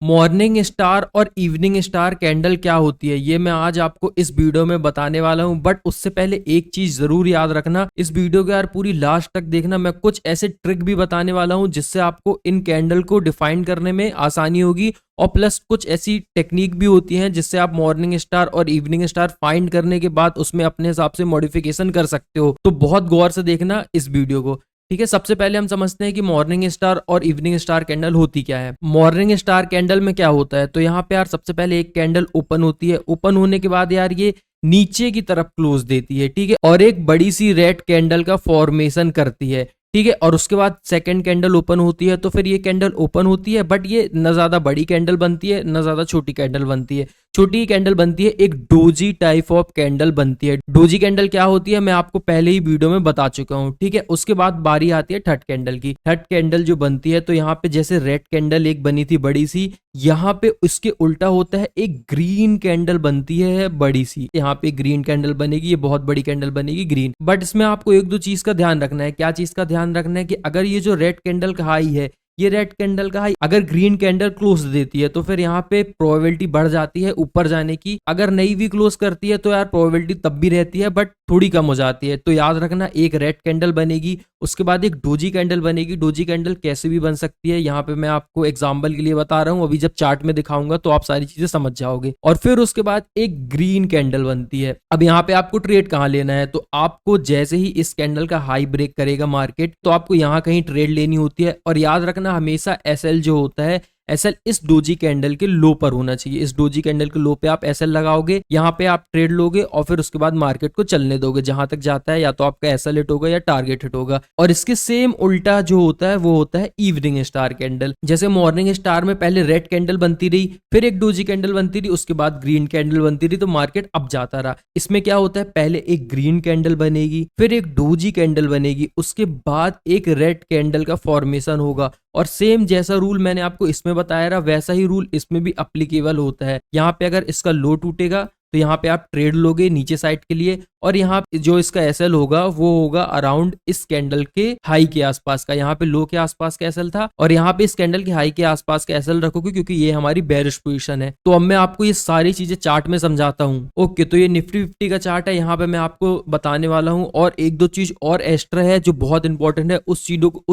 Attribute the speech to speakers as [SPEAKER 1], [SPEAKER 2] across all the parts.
[SPEAKER 1] Morning star और evening star candle क्या होती है ये मैं आज आपको इस वीडियो में बताने वाला हूं। बट उससे पहले एक चीज जरूर याद रखना, इस वीडियो को यार पूरी लास्ट तक देखना। मैं कुछ ऐसे ट्रिक भी बताने वाला हूं जिससे आपको इन कैंडल को डिफाइन करने में आसानी होगी, और प्लस कुछ ऐसी टेक्निक भी होती हैं जिससे आप मॉर्निंग स्टार और इवनिंग स्टार फाइंड करने के बाद उसमें अपने हिसाब से मॉडिफिकेशन कर सकते हो। तो बहुत गौर से देखना इस वीडियो को, ठीक है। सबसे पहले हम समझते हैं कि मॉर्निंग स्टार और इवनिंग स्टार कैंडल होती क्या है। मॉर्निंग स्टार कैंडल में क्या होता है, तो यहाँ पे यार सबसे पहले एक कैंडल ओपन होती है। ओपन होने के बाद यार ये नीचे की तरफ क्लोज देती है, ठीक है, और एक बड़ी सी रेड कैंडल का फॉर्मेशन करती है, ठीक है। और उसके बाद सेकंड कैंडल ओपन होती है, तो फिर ये कैंडल ओपन होती है, बट ये न ज्यादा बड़ी कैंडल बनती है न ज्यादा छोटी कैंडल बनती है। छोटी कैंडल बनती है, एक डोजी टाइप ऑफ कैंडल बनती है। डोजी कैंडल क्या होती है मैं आपको पहले ही वीडियो में बता चुका हूं, ठीक है। उसके बाद बारी आती है थर्ड कैंडल की। थर्ड कैंडल जो बनती है, तो यहाँ पे जैसे रेड कैंडल एक बनी थी बड़ी सी, यहाँ पे उसके उल्टा होता है, एक ग्रीन कैंडल बनती है बड़ी सी। यहाँ पे ग्रीन कैंडल बनेगी, ये बहुत बड़ी कैंडल बनेगी ग्रीन। बट इसमें आपको एक दो चीज का ध्यान रखना है। क्या चीज का ध्यान रखना है कि अगर ये जो रेड कैंडल का हाई है, ये रेड कैंडल का हाई अगर ग्रीन कैंडल क्लोज देती है, तो फिर यहाँ पे प्रोबेबिलिटी बढ़ जाती है ऊपर जाने की। अगर नहीं भी क्लोज करती है तो यार प्रोबेबिलिटी तब भी रहती है, बट थोड़ी कम हो जाती है। तो याद रखना, एक रेड कैंडल बनेगी, उसके बाद एक डोजी कैंडल बनेगी। डोजी कैंडल कैसे भी बन सकती है, यहाँ पे मैं आपको एग्जांपल के लिए बता रहा हूँ, अभी जब चार्ट में दिखाऊंगा तो आप सारी चीजें समझ जाओगे। और फिर उसके बाद एक ग्रीन कैंडल बनती है। अब यहाँ पे आपको ट्रेड कहाँ लेना है, तो आपको जैसे ही इस कैंडल का हाई ब्रेक करेगा मार्केट, तो आपको यहाँ कहीं ट्रेड लेनी होती है। और याद रखना हमेशा एसएल जो होता है, एसएल इस डोजी कैंडल के लो पर होना चाहिए। इस डोजी कैंडल के लो पे आप एसएल लगाओगे, यहाँ पे आप ट्रेड लोगे और फिर उसके बाद मार्केट को चलने दोगे। जहां तक जाता है या तो आपका एसएल हिट होगा या टारगेट हिट होगा। और इसके सेम उल्टा जो होता है वो होता है इवनिंग स्टार कैंडल। जैसे मॉर्निंग स्टार में पहले रेड कैंडल बनती रही, फिर एक डोजी कैंडल बनती रही, उसके बाद ग्रीन कैंडल बनती रही, तो मार्केट अप जाता रहा। इसमें क्या होता है, पहले एक ग्रीन कैंडल बनेगी, फिर एक डोजी कैंडल बनेगी, उसके बाद एक रेड कैंडल का फॉर्मेशन होगा। और सेम जैसा रूल मैंने आपको इसमें बताया रहा, वैसा ही रूल इसमें भी अप्लीकेबल होता है। यहाँ पे अगर इसका लो टूटेगा तो यहाँ पे आप ट्रेड लोगे नीचे साइड के लिए, और यहाँ पे जो इसका एसएल होगा वो होगा अराउंड इस कैंडल के हाई के आसपास का। यहाँ पे लो के आसपास का एसएल था, और यहाँ पे इस कैंडल के हाई के आसपास का एसएल रखोगे, क्योंकि ये हमारी बेरिश पोजीशन है। तो अब मैं आपको ये सारी चीजें चार्ट में समझाता हूँ। ओके, तो ये निफ्टी 50 का चार्ट है, यहाँ पे मैं आपको बताने वाला हूँ। और एक दो चीज और एक्स्ट्रा है जो बहुत इंपॉर्टेंट है, उस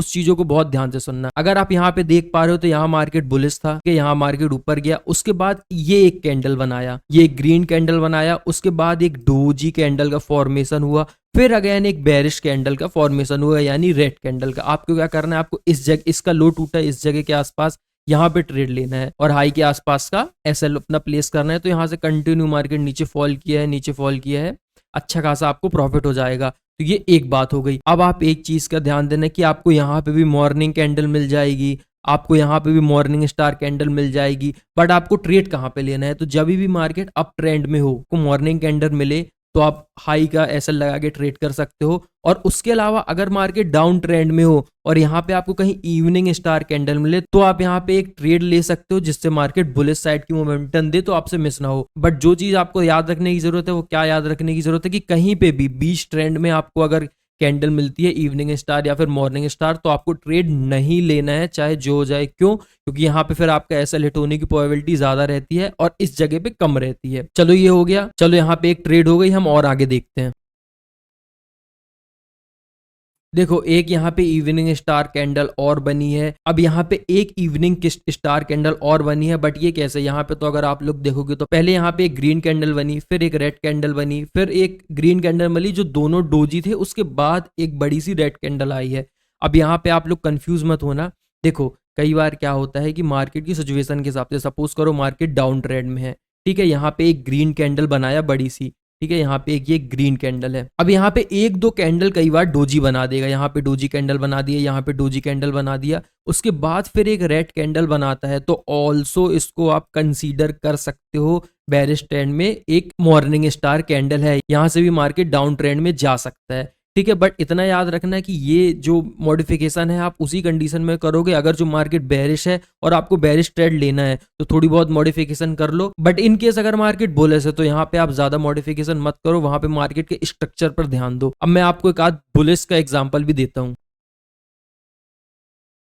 [SPEAKER 1] चीजों को बहुत ध्यान से सुनना। अगर आप यहाँ पे देख पा रहे हो, तो यहाँ मार्केट बुलिश था कि यहाँ मार्केट ऊपर गया, उसके बाद ये एक कैंडल बनाया, ये ग्रीन कैंडल बनाया, उसके बाद एक डोजी कैंडल का फॉर्मेशन हुआ, फिर अगेन एक बेरिश कैंडल का फॉर्मेशन हुआ, यानी रेड कैंडल का। आपको क्या करना है, आपको इस जगह, इसका लो टूटा इस जगह के आसपास, यहाँ पे ट्रेड लेना है, और हाई के आसपास का एसएल अपना प्लेस करना है। तो यहाँ से कंटिन्यू मार्केट नीचे फॉल किया है, नीचे फॉल किया है, अच्छा खासा आपको प्रॉफिट हो जाएगा। तो ये एक बात हो गई। अब आप एक चीज का ध्यान देना कि आपको यहाँ पे भी मॉर्निंग कैंडल मिल जाएगी, आपको यहाँ पे भी मॉर्निंग स्टार कैंडल मिल जाएगी, बट आपको ट्रेड कहाँ पे लेना है, तो जब भी मार्केट अप ट्रेंड में हो, को मॉर्निंग कैंडल मिले, तो आप हाई का एसएल लगा के ट्रेड कर सकते हो। और उसके अलावा अगर मार्केट डाउन ट्रेंड में हो और यहाँ पे आपको कहीं इवनिंग स्टार कैंडल मिले, तो आप यहाँ पे एक ट्रेड ले सकते हो जिससे मार्केट बुलिश साइड की मोमेंटम दे, तो आपसे मिस ना हो। बट जो चीज आपको याद रखने की जरूरत है, वो क्या याद रखने की जरूरत है कि कहीं पे भी बीच ट्रेंड में आपको अगर कैंडल मिलती है इवनिंग स्टार या फिर मॉर्निंग स्टार, तो आपको ट्रेड नहीं लेना है, चाहे जो हो जाए। क्यों? क्योंकि यहाँ पे फिर आपका एसएल हिट होने की प्रोबेबिलिटी ज्यादा रहती है और इस जगह पे कम रहती है। चलो ये हो गया, चलो यहाँ पे एक ट्रेड हो गई, हम और आगे देखते हैं। देखो, एक यहाँ पे इवनिंग स्टार कैंडल और बनी है। अब यहाँ पे एक इवनिंग स्टार कैंडल और बनी है, बट ये कैसे, यहाँ पे तो अगर आप लोग देखोगे तो पहले यहाँ पे एक ग्रीन कैंडल बनी, फिर एक रेड कैंडल बनी, फिर एक ग्रीन कैंडल बनी जो दोनों डोजी थे, उसके बाद एक बड़ी सी रेड कैंडल आई है। अब यहाँ पे आप लोग कंफ्यूज मत होना। देखो, कई बार क्या होता है कि मार्केट की सिचुएशन के हिसाब से, सपोज करो मार्केट डाउन ट्रेंड में है, ठीक है, यहाँ पे एक ग्रीन कैंडल बनाया बड़ी सी, ठीक है, यहाँ पे एक ये ग्रीन कैंडल है। अब यहाँ पे एक दो कैंडल कई बार डोजी बना देगा, यहाँ पे डोजी कैंडल बना दिया, यहाँ पे डोजी कैंडल बना दिया, उसके बाद फिर एक रेड कैंडल बनाता है, तो ऑल्सो इसको आप कंसीडर कर सकते हो बेरिश ट्रेंड में एक मॉर्निंग स्टार कैंडल है। यहाँ से भी मार्केट डाउन ट्रेंड में जा सकता है, ठीक है। बट इतना याद रखना है कि ये जो मॉडिफिकेशन है आप उसी कंडीशन में करोगे अगर जो मार्केट बेरिश है और आपको बेरिश ट्रेड लेना है, तो थोड़ी बहुत मॉडिफिकेशन कर लो। बट इन केस अगर मार्केट बुलिश है, तो यहाँ पे आप ज्यादा मॉडिफिकेशन मत करो, वहां पे मार्केट के स्ट्रक्चर पर ध्यान दो। अब मैं आपको एक आध बुलिश का एग्जांपल भी देता हूँ।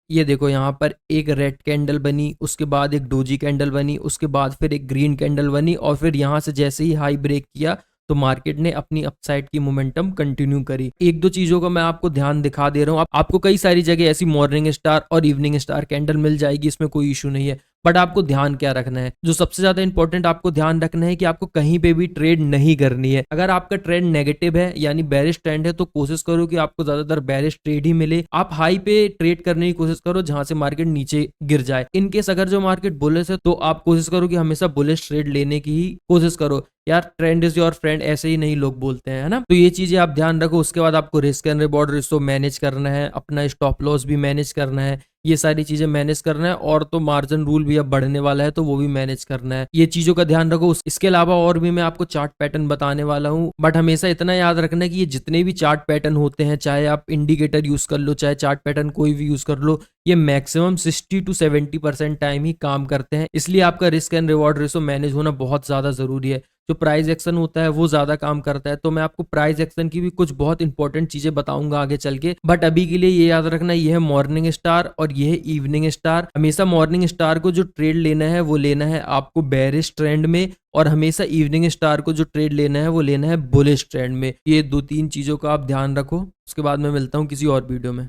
[SPEAKER 1] ये देखो यहाँ पर एक रेड कैंडल बनी, उसके बाद एक डोजी कैंडल बनी, उसके बाद फिर एक ग्रीन कैंडल बनी और फिर यहाँ से जैसे ही हाई ब्रेक किया तो मार्केट ने अपनी अपसाइड की मोमेंटम कंटिन्यू करी। एक दो चीजों का मैं आपको ध्यान दिखा दे रहा हूँ। आपको कई सारी जगह ऐसी मॉर्निंग स्टार और इवनिंग स्टार कैंडल मिल जाएगी, इसमें कोई इशू नहीं है। बट आपको ध्यान क्या रखना है, जो सबसे ज्यादा इंपॉर्टेंट आपको ध्यान रखना है कि आपको कहीं पे भी ट्रेड नहीं करनी है। अगर आपका ट्रेंड नेगेटिव है यानी बेरिश ट्रेंड है तो कोशिश करो कि आपको ज्यादातर बेरिश ट्रेड ही मिले। आप हाई पे ट्रेड करने की कोशिश करो जहां से मार्केट नीचे गिर जाए। इनकेस अगर जो मार्केट बुलिश है तो आप कोशिश करो कि हमेशा बुलिश ट्रेड लेने की ही कोशिश करो। यार ट्रेंड इज योर फ्रेंड, ऐसे ही नहीं लोग बोलते हैं, है ना। तो ये चीजें आप ध्यान रखो। उसके बाद आपको risk and reward ratio manage करना है, अपना स्टॉप लॉस भी मैनेज करना है, ये सारी चीजें मैनेज करना है। और तो मार्जिन रूल भी अब बढ़ने वाला है तो वो भी मैनेज करना है। ये चीजों का ध्यान रखो। इसके अलावा और भी मैं आपको चार्ट पैटर्न बताने वाला हूँ, बट हमेशा इतना याद रखना है कि ये जितने भी चार्ट पैटर्न होते हैं, चाहे आप इंडिकेटर यूज कर लो, चाहे चार्ट पैटर्न कोई भी यूज कर लो, ये मैक्सिमम 60 to 70% टाइम ही काम करते हैं। इसलिए आपका risk and reward ratio manage होना बहुत ज्यादा जरूरी है। जो प्राइस एक्शन होता है वो ज्यादा काम करता है। तो मैं आपको प्राइस एक्शन की भी कुछ बहुत इंपॉर्टेंट चीजें बताऊंगा आगे चल के, बट अभी के लिए ये याद रखना, ये है मॉर्निंग स्टार और ये है इवनिंग स्टार। हमेशा मॉर्निंग स्टार को जो ट्रेड लेना है वो लेना है आपको बेरिश ट्रेंड में, और हमेशा इवनिंग स्टार को जो ट्रेड लेना है वो लेना है बुलिश ट्रेंड में। ये दो तीन चीजों का आप ध्यान रखो। उसके बाद मैं मिलता हूँ किसी और वीडियो में।